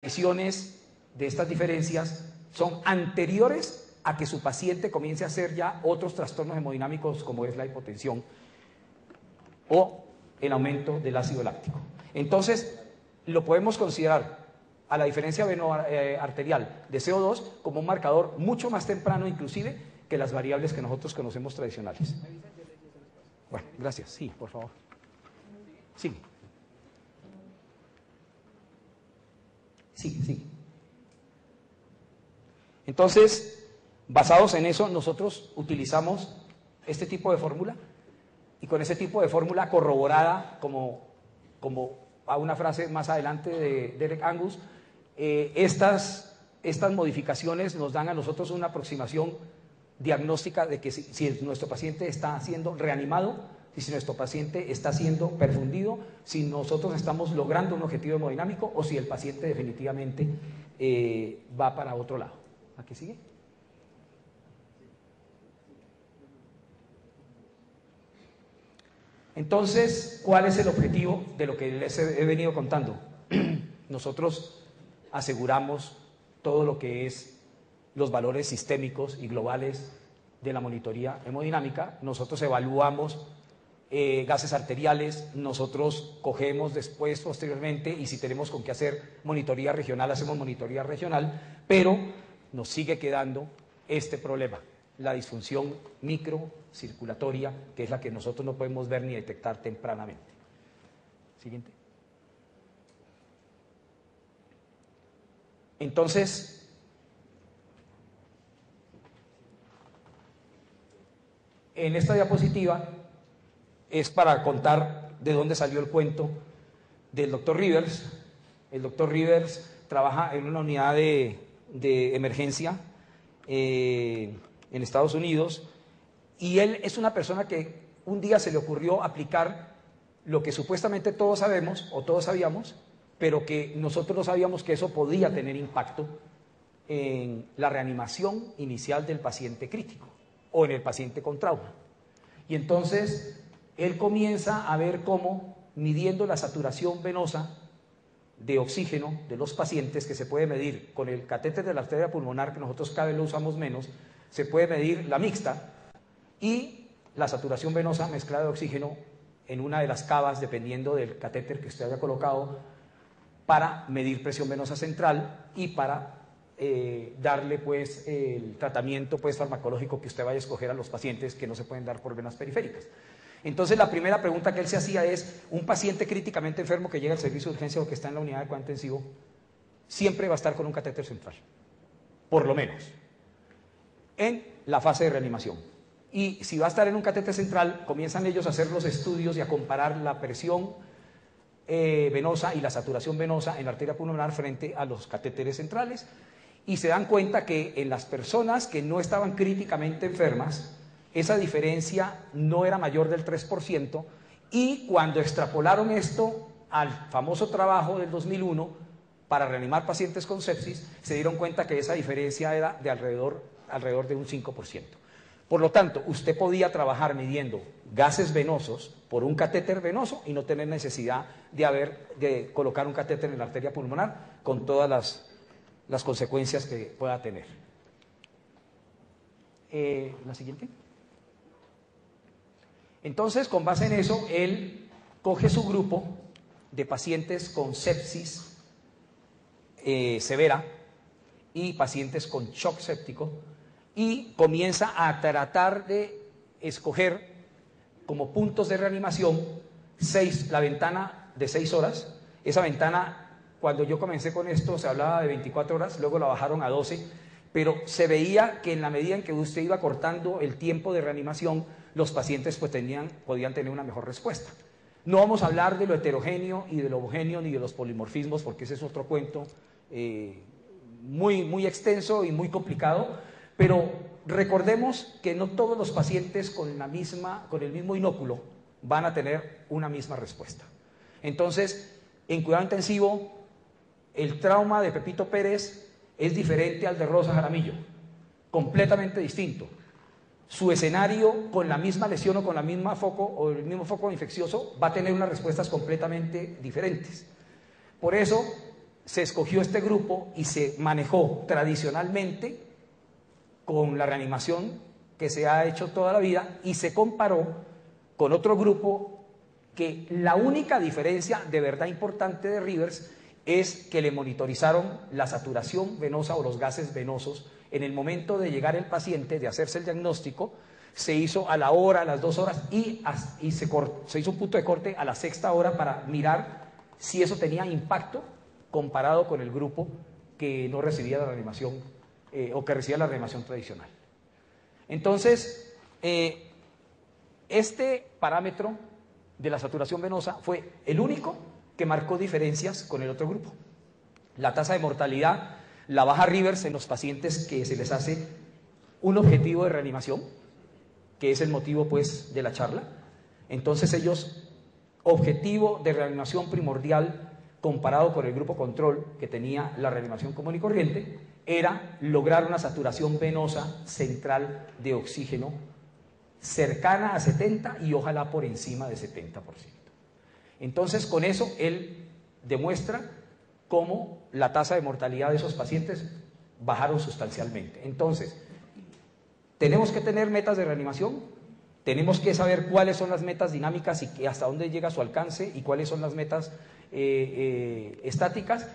apariciones de estas diferencias son anteriores a que su paciente comience a hacer ya otros trastornos hemodinámicos como es la hipotensión o el aumento del ácido láctico. Entonces, lo podemos considerar a la diferencia arterial de CO2 como un marcador mucho más temprano inclusive que las variables que nosotros conocemos tradicionales. Bueno, gracias. Sí, por favor. Sí. Sí. Entonces, basados en eso, nosotros utilizamos este tipo de fórmula y con ese tipo de fórmula corroborada como a una frase más adelante de Derek Angus, estas modificaciones nos dan a nosotros una aproximación diagnóstica de que si nuestro paciente está siendo reanimado, si nuestro paciente está siendo perfundido, si nosotros estamos logrando un objetivo hemodinámico o si el paciente definitivamente va para otro lado. ¿A qué sigue? Entonces, ¿cuál es el objetivo de lo que les he venido contando? Nosotros aseguramos todo lo que es los valores sistémicos y globales de la monitoría hemodinámica. Nosotros evaluamos gases arteriales, nosotros cogemos después, posteriormente, y si tenemos con qué hacer monitoría regional, hacemos monitoría regional, pero nos sigue quedando este problema, la disfunción microcirculatoria, que es la que nosotros no podemos ver ni detectar tempranamente. Siguiente. Entonces, en esta diapositiva es para contar de dónde salió el cuento del doctor Rivers. El doctor Rivers trabaja en una unidad de emergencia en Estados Unidos y él es una persona que un día se le ocurrió aplicar lo que supuestamente todos sabemos o todos sabíamos, pero que nosotros no sabíamos que eso podía tener impacto en la reanimación inicial del paciente crítico o en el paciente con trauma. Y entonces él comienza a ver cómo, midiendo la saturación venosa de oxígeno de los pacientes, que se puede medir con el catéter de la arteria pulmonar, que nosotros cada vez lo usamos menos, se puede medir la mixta y la saturación venosa mezclada de oxígeno en una de las cavas, dependiendo del catéter que usted haya colocado, para medir presión venosa central y para darle pues el tratamiento pues farmacológico que usted vaya a escoger a los pacientes que no se pueden dar por venas periféricas. Entonces la primera pregunta que él se hacía es, un paciente críticamente enfermo que llega al servicio de urgencia o que está en la unidad de cuidado intensivo, siempre va a estar con un catéter central, por lo menos, en la fase de reanimación. Y si va a estar en un catéter central, comienzan ellos a hacer los estudios y a comparar la presión venosa y la saturación venosa en la arteria pulmonar frente a los catéteres centrales y se dan cuenta que en las personas que no estaban críticamente enfermas, esa diferencia no era mayor del 3% y cuando extrapolaron esto al famoso trabajo del 2001 para reanimar pacientes con sepsis, se dieron cuenta que esa diferencia era de alrededor de un 5%. Por lo tanto, usted podía trabajar midiendo gases venosos por un catéter venoso y no tener necesidad de colocar un catéter en la arteria pulmonar con todas las consecuencias que pueda tener. La siguiente. Entonces, con base en eso, él coge su grupo de pacientes con sepsis severa y pacientes con shock séptico y comienza a tratar de escoger como puntos de reanimación la ventana de 6 horas. Esa ventana, cuando yo comencé con esto, se hablaba de 24 horas, luego la bajaron a 12, pero se veía que en la medida en que usted iba cortando el tiempo de reanimación, los pacientes pues podían tener una mejor respuesta. No vamos a hablar de lo heterogéneo y de lo homogéneo ni de los polimorfismos, porque ese es otro cuento muy extenso y muy complicado, pero recordemos que no todos los pacientes con el mismo inóculo van a tener una misma respuesta. Entonces, en cuidado intensivo, el trauma de Pepito Pérez es diferente al de Rosa Jaramillo, completamente distinto. Su escenario con la misma lesión o con la misma foco o el mismo foco infeccioso va a tener unas respuestas completamente diferentes. Por eso, se escogió este grupo y se manejó tradicionalmente con la reanimación que se ha hecho toda la vida y se comparó con otro grupo que la única diferencia de verdad importante de Rivers es que le monitorizaron la saturación venosa o los gases venosos en el momento de llegar el paciente, de hacerse el diagnóstico. Se hizo a la hora, a las 2 horas y se hizo un punto de corte a la 6ª hora para mirar si eso tenía impacto comparado con el grupo que no recibía la reanimación o que recibía la reanimación tradicional. Entonces, este parámetro de la saturación venosa fue el único que marcó diferencias con el otro grupo. La tasa de mortalidad la baja Rivers en los pacientes que se les hace un objetivo de reanimación, que es el motivo pues de la charla. Entonces ellos, objetivo de reanimación primordial comparado con el grupo control que tenía la reanimación común y corriente, era lograr una saturación venosa central de oxígeno cercana a 70 y ojalá por encima de 70%. Entonces con eso él demuestra cómo la tasa de mortalidad de esos pacientes bajaron sustancialmente. Entonces, tenemos que tener metas de reanimación, tenemos que saber cuáles son las metas dinámicas y hasta dónde llega su alcance y cuáles son las metas estáticas,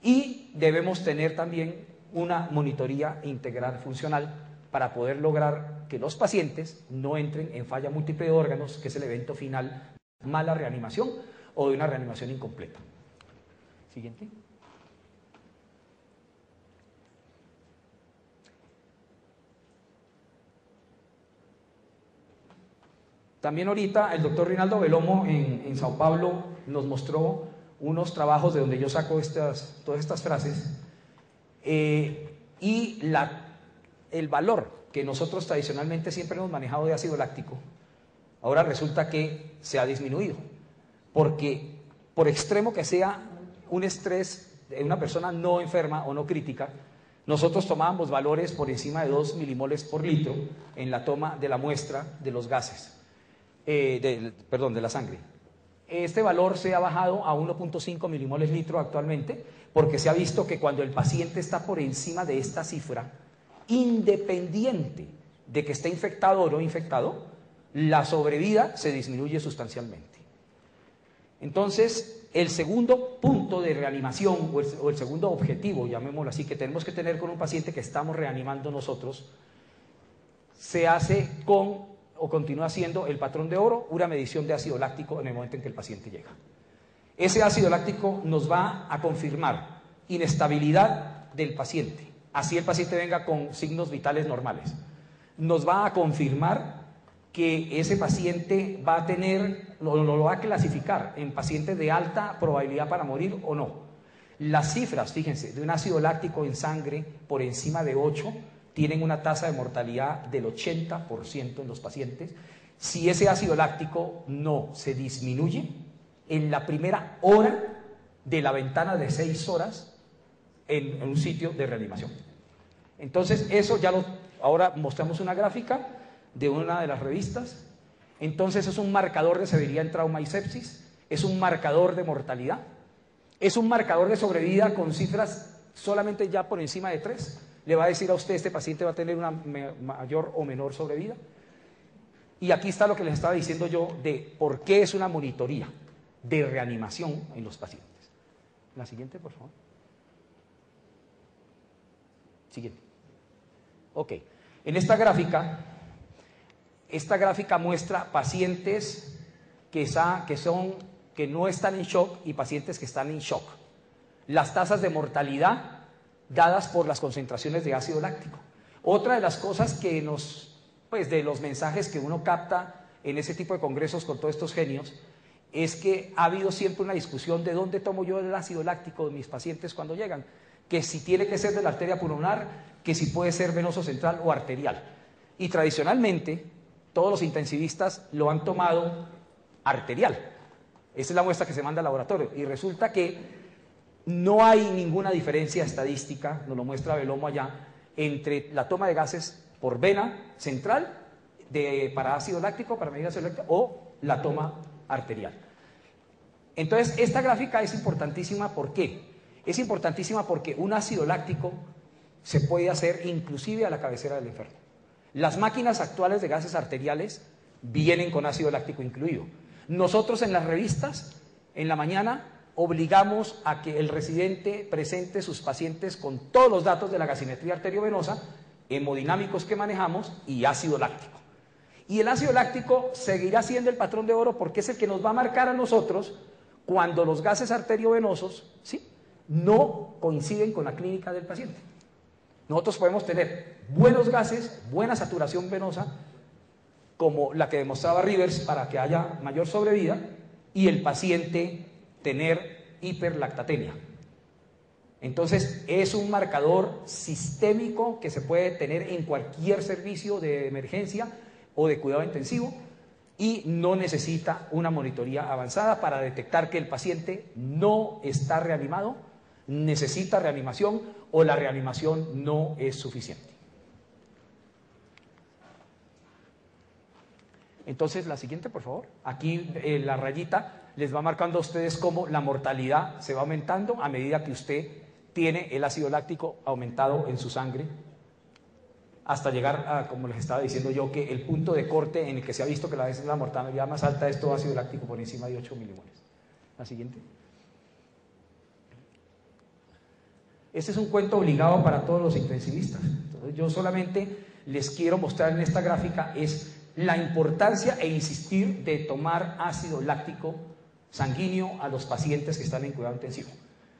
y debemos tener también una monitoría integral funcional para poder lograr que los pacientes no entren en falla múltiple de órganos, que es el evento final, mala reanimación o de una reanimación incompleta. Siguiente. También ahorita el doctor Rinaldo Belomo en Sao Paulo nos mostró unos trabajos de donde yo saco todas estas frases y el valor que nosotros tradicionalmente siempre hemos manejado de ácido láctico, ahora resulta que se ha disminuido, porque por extremo que sea un estrés de una persona no enferma o no crítica, nosotros tomábamos valores por encima de 2 milimoles por litro en la toma de la muestra de los gases. De la sangre. Este valor se ha bajado a 1.5 milimoles litro actualmente, porque se ha visto que cuando el paciente está por encima de esta cifra, independiente de que esté infectado o no infectado, la sobrevida se disminuye sustancialmente. Entonces, el segundo punto de reanimación o el segundo objetivo, llamémoslo así, que tenemos que tener con un paciente que estamos reanimando nosotros, se hace con o continúa siendo el patrón de oro, una medición de ácido láctico en el momento en que el paciente llega. Ese ácido láctico nos va a confirmar inestabilidad del paciente, así el paciente venga con signos vitales normales. Nos va a confirmar que ese paciente va a tener, lo va a clasificar en pacientes de alta probabilidad para morir o no. Las cifras, fíjense, de un ácido láctico en sangre por encima de 8 tienen una tasa de mortalidad del 80% en los pacientes. Si ese ácido láctico no se disminuye en la primera hora de la ventana de 6 horas en un sitio de reanimación. Entonces, eso ahora mostramos una gráfica de una de las revistas. Entonces, es un marcador de severidad en trauma y sepsis, es un marcador de mortalidad, es un marcador de sobrevida con cifras solamente ya por encima de 3. Le va a decir a usted, este paciente va a tener una mayor o menor sobrevida. Y aquí está lo que les estaba diciendo yo de por qué es una monitoría de reanimación en los pacientes. La siguiente, por favor. Siguiente. Ok. En esta gráfica muestra pacientes que no están en shock y pacientes que están en shock. Las tasas de mortalidad dadas por las concentraciones de ácido láctico. Otra de las cosas que de los mensajes que uno capta en ese tipo de congresos con todos estos genios, es que ha habido siempre una discusión de dónde tomo yo el ácido láctico de mis pacientes cuando llegan, que si tiene que ser de la arteria pulmonar, que si puede ser venoso central o arterial. Y tradicionalmente, todos los intensivistas lo han tomado arterial. Esa es la muestra que se manda al laboratorio, y resulta que no hay ninguna diferencia estadística, nos lo muestra Belomo allá, entre la toma de gases por vena central para ácido láctico, para medir ácido láctico, o la toma arterial. Entonces, esta gráfica es importantísima. ¿Por qué? Es importantísima porque un ácido láctico se puede hacer inclusive a la cabecera del enfermo. Las máquinas actuales de gases arteriales vienen con ácido láctico incluido. Nosotros en las revistas, en la mañana, obligamos a que el residente presente sus pacientes con todos los datos de la gasimetría arteriovenosa, hemodinámicos que manejamos y ácido láctico. Y el ácido láctico seguirá siendo el patrón de oro porque es el que nos va a marcar a nosotros cuando los gases arteriovenosos, ¿sí?, no coinciden con la clínica del paciente. Nosotros podemos tener buenos gases, buena saturación venosa, como la que demostraba Rivers para que haya mayor sobrevida, y el paciente tener hiperlactatemia. Entonces es un marcador sistémico que se puede tener en cualquier servicio de emergencia o de cuidado intensivo y no necesita una monitoría avanzada para detectar que el paciente no está reanimado, necesita reanimación o la reanimación no es suficiente. Entonces, la siguiente, por favor. Aquí la rayita les va marcando a ustedes cómo la mortalidad se va aumentando a medida que usted tiene el ácido láctico aumentado en su sangre, hasta llegar a, como les estaba diciendo yo, que el punto de corte en el que se ha visto que la mortalidad más alta es todo ácido láctico por encima de 8 milimoles. La siguiente. Este es un cuento obligado para todos los intensivistas. Entonces, yo solamente les quiero mostrar en esta gráfica es la importancia e insistir de tomar ácido láctico sanguíneo a los pacientes que están en cuidado intensivo.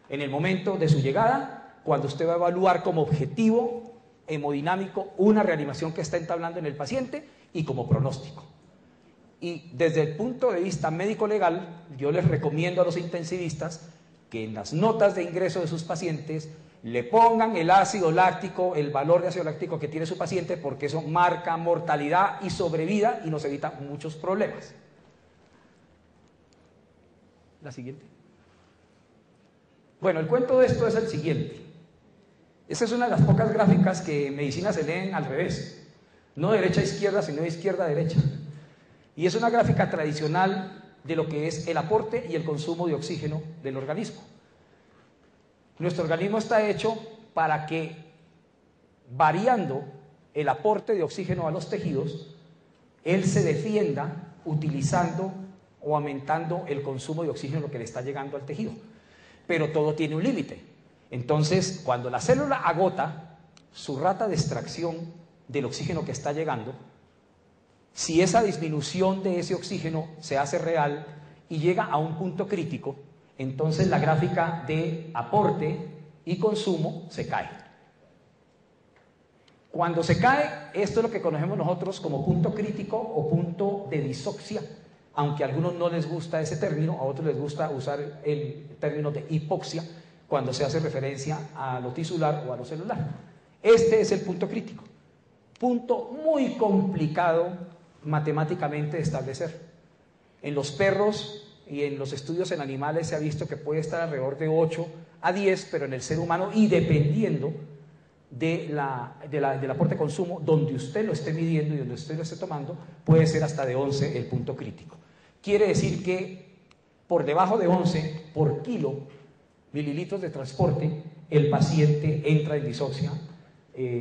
En el momento de su llegada, cuando usted va a evaluar como objetivo hemodinámico una reanimación que está entablando en el paciente y como pronóstico. Y desde el punto de vista médico-legal, yo les recomiendo a los intensivistas que en las notas de ingreso de sus pacientes le pongan el ácido láctico, el valor de ácido láctico que tiene su paciente, porque eso marca mortalidad y sobrevida y nos evita muchos problemas. La siguiente. Bueno, el cuento de esto es el siguiente. Esta es una de las pocas gráficas que en medicina se leen al revés, no de derecha a izquierda, sino de izquierda a derecha. Y es una gráfica tradicional de lo que es el aporte y el consumo de oxígeno del organismo. Nuestro organismo está hecho para que, variando el aporte de oxígeno a los tejidos, él se defienda utilizando o aumentando el consumo de oxígeno que le está llegando al tejido. Pero todo tiene un límite. Entonces, cuando la célula agota su rata de extracción del oxígeno que está llegando, si esa disminución de ese oxígeno se hace real y llega a un punto crítico, entonces la gráfica de aporte y consumo se cae. Cuando se cae, esto es lo que conocemos nosotros como punto crítico o punto de disoxia, aunque a algunos no les gusta ese término, a otros les gusta usar el término de hipoxia cuando se hace referencia a lo tisular o a lo celular. Este es el punto crítico, punto muy complicado matemáticamente de establecer. En los perros y en los estudios en animales se ha visto que puede estar alrededor de 8 a 10, pero en el ser humano, y dependiendo del aporte de consumo, donde usted lo esté midiendo y donde usted lo esté tomando, puede ser hasta de 11 el punto crítico. Quiere decir que por debajo de 11 por kilo mililitros de transporte, el paciente entra en disoxia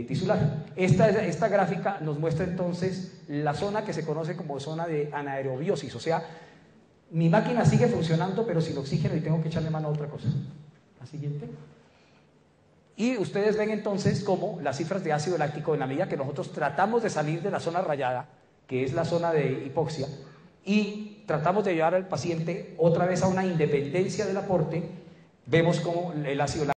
tisular. Esta gráfica nos muestra entonces la zona que se conoce como zona de anaerobiosis, o sea, mi máquina sigue funcionando pero sin oxígeno y tengo que echarle mano a otra cosa. La siguiente. Y ustedes ven entonces cómo las cifras de ácido láctico, en la medida que nosotros tratamos de salir de la zona rayada, que es la zona de hipoxia, y tratamos de llevar al paciente otra vez a una independencia del aporte, vemos cómo el ácido láctico